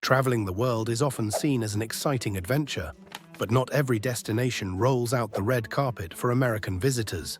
Traveling the world is often seen as an exciting adventure, but not every destination rolls out the red carpet for American visitors.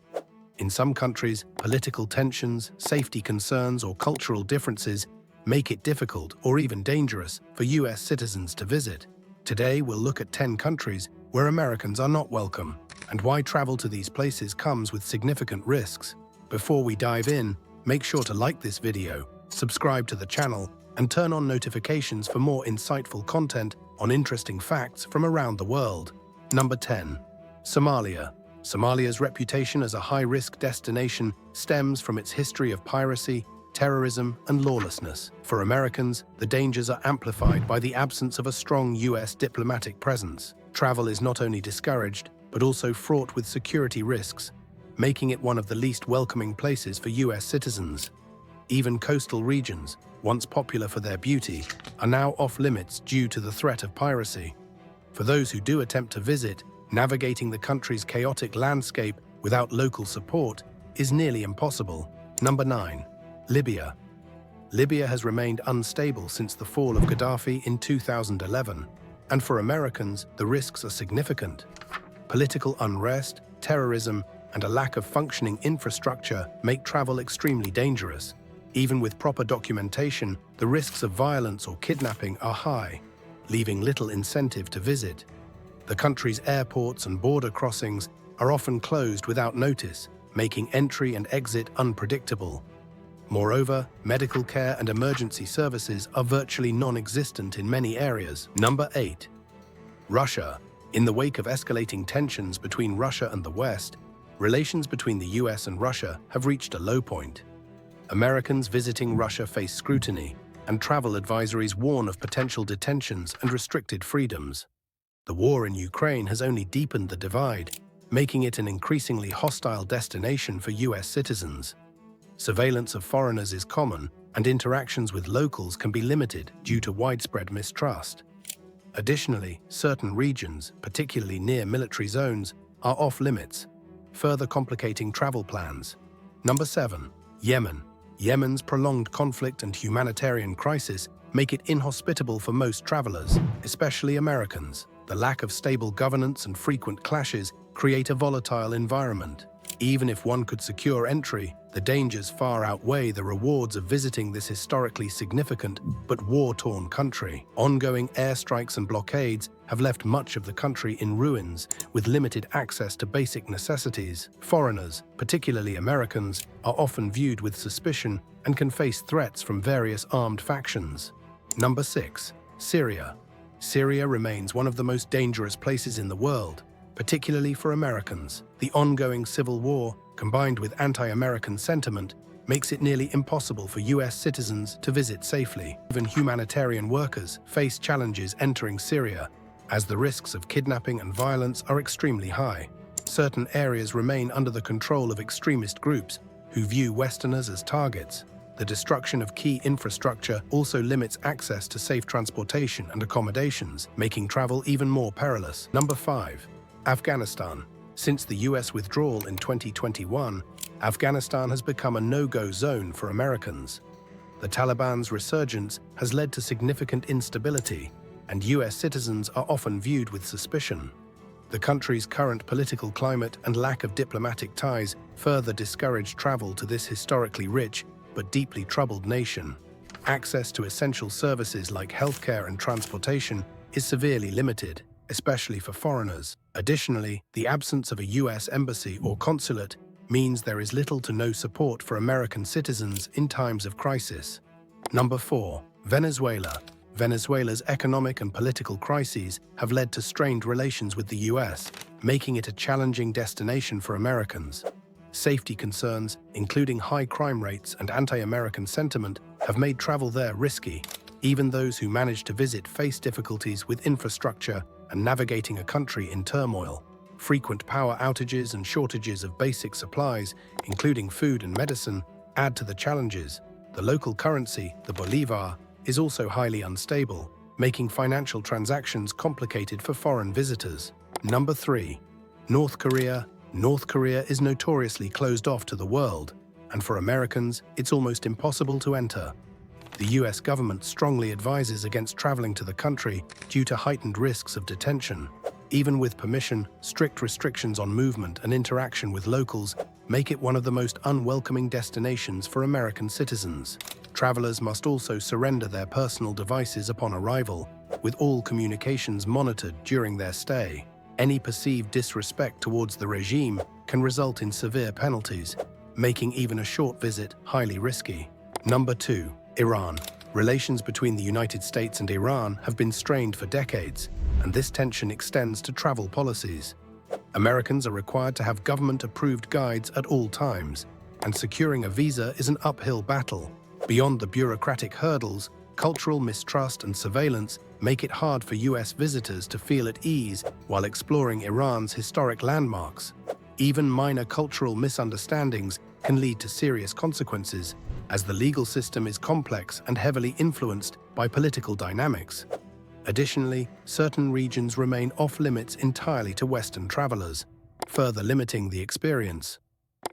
In some countries, political tensions, safety concerns, or cultural differences make it difficult or even dangerous for US citizens to visit. Today, we'll look at 10 countries where Americans are not welcome and why travel to these places comes with significant risks. Before we dive in, make sure to like this video, subscribe to the channel, and turn on notifications for more insightful content on interesting facts from around the world. Number 10. Somalia. Somalia's reputation as a high-risk destination stems from its history of piracy, terrorism, and lawlessness. For Americans, the dangers are amplified by the absence of a strong US diplomatic presence. Travel is not only discouraged, but also fraught with security risks, making it one of the least welcoming places for US citizens. Even coastal regions, once popular for their beauty, are now off-limits due to the threat of piracy. For those who do attempt to visit, navigating the country's chaotic landscape without local support is nearly impossible. Number 9. Libya. Libya has remained unstable since the fall of Gaddafi in 2011, and for Americans, the risks are significant. Political unrest, terrorism, and a lack of functioning infrastructure make travel extremely dangerous. Even with proper documentation, the risks of violence or kidnapping are high, leaving little incentive to visit. The country's airports and border crossings are often closed without notice, making entry and exit unpredictable. Moreover, medical care and emergency services are virtually non-existent in many areas. Number 8. Russia. In the wake of escalating tensions between Russia and the West, relations between the US and Russia have reached a low point. Americans visiting Russia face scrutiny, and travel advisories warn of potential detentions and restricted freedoms. The war in Ukraine has only deepened the divide, making it an increasingly hostile destination for US citizens. Surveillance of foreigners is common, and interactions with locals can be limited due to widespread mistrust. Additionally, certain regions, particularly near military zones, are off-limits, further complicating travel plans. Number 7. Yemen. Yemen's prolonged conflict and humanitarian crisis make it inhospitable for most travelers, especially Americans. The lack of stable governance and frequent clashes create a volatile environment. Even if one could secure entry, the dangers far outweigh the rewards of visiting this historically significant but war-torn country. Ongoing airstrikes and blockades have left much of the country in ruins, with limited access to basic necessities. Foreigners, particularly Americans, are often viewed with suspicion and can face threats from various armed factions. Number 6. Syria. Syria remains one of the most dangerous places in the world, particularly for Americans. The ongoing civil war, combined with anti-American sentiment, makes it nearly impossible for US citizens to visit safely. Even humanitarian workers face challenges entering Syria, as the risks of kidnapping and violence are extremely high. Certain areas remain under the control of extremist groups who view Westerners as targets. The destruction of key infrastructure also limits access to safe transportation and accommodations, making travel even more perilous. Number 5. Afghanistan. Since the US withdrawal in 2021, Afghanistan has become a no-go zone for Americans. The Taliban's resurgence has led to significant instability, and US citizens are often viewed with suspicion. The country's current political climate and lack of diplomatic ties further discourage travel to this historically rich but deeply troubled nation. Access to essential services like healthcare and transportation is severely limited, especially for foreigners. Additionally, the absence of a US embassy or consulate means there is little to no support for American citizens in times of crisis. Number 4. Venezuela. Venezuela's economic and political crises have led to strained relations with the US, making it a challenging destination for Americans. Safety concerns, including high crime rates and anti-American sentiment, have made travel there risky. Even those who manage to visit face difficulties with infrastructure and navigating a country in turmoil. Frequent power outages and shortages of basic supplies, including food and medicine, add to the challenges. The local currency, the bolivar, is also highly unstable, making financial transactions complicated for foreign visitors. Number 3. North Korea. North Korea is notoriously closed off to the world, and for Americans, it's almost impossible to enter. The US government strongly advises against traveling to the country due to heightened risks of detention. Even with permission, strict restrictions on movement and interaction with locals make it one of the most unwelcoming destinations for American citizens. Travelers must also surrender their personal devices upon arrival, with all communications monitored during their stay. Any perceived disrespect towards the regime can result in severe penalties, making even a short visit highly risky. Number 2. Iran. Relations between the United States and Iran have been strained for decades, and this tension extends to travel policies. Americans are required to have government-approved guides at all times, and securing a visa is an uphill battle. Beyond the bureaucratic hurdles, cultural mistrust and surveillance make it hard for US visitors to feel at ease while exploring Iran's historic landmarks. Even minor cultural misunderstandings can lead to serious consequences, as the legal system is complex and heavily influenced by political dynamics. Additionally, certain regions remain off-limits entirely to Western travelers, further limiting the experience.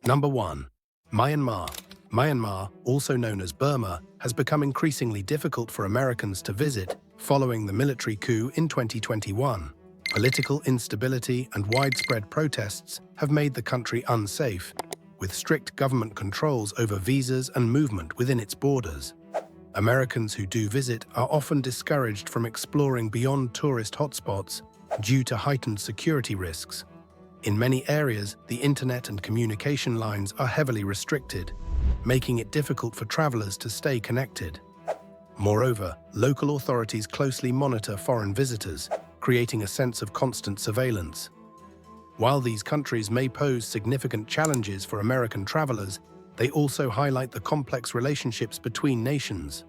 Number 1. Myanmar. Myanmar, also known as Burma, has become increasingly difficult for Americans to visit following the military coup in 2021. Political instability and widespread protests have made the country unsafe, with strict government controls over visas and movement within its borders. Americans who do visit are often discouraged from exploring beyond tourist hotspots due to heightened security risks. In many areas, the internet and communication lines are heavily restricted, making it difficult for travelers to stay connected. Moreover, local authorities closely monitor foreign visitors, creating a sense of constant surveillance. While these countries may pose significant challenges for American travelers, they also highlight the complex relationships between nations.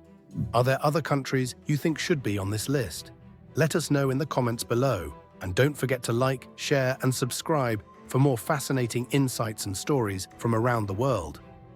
Are there other countries you think should be on this list? Let us know in the comments below, and don't forget to like, share, and subscribe for more fascinating insights and stories from around the world.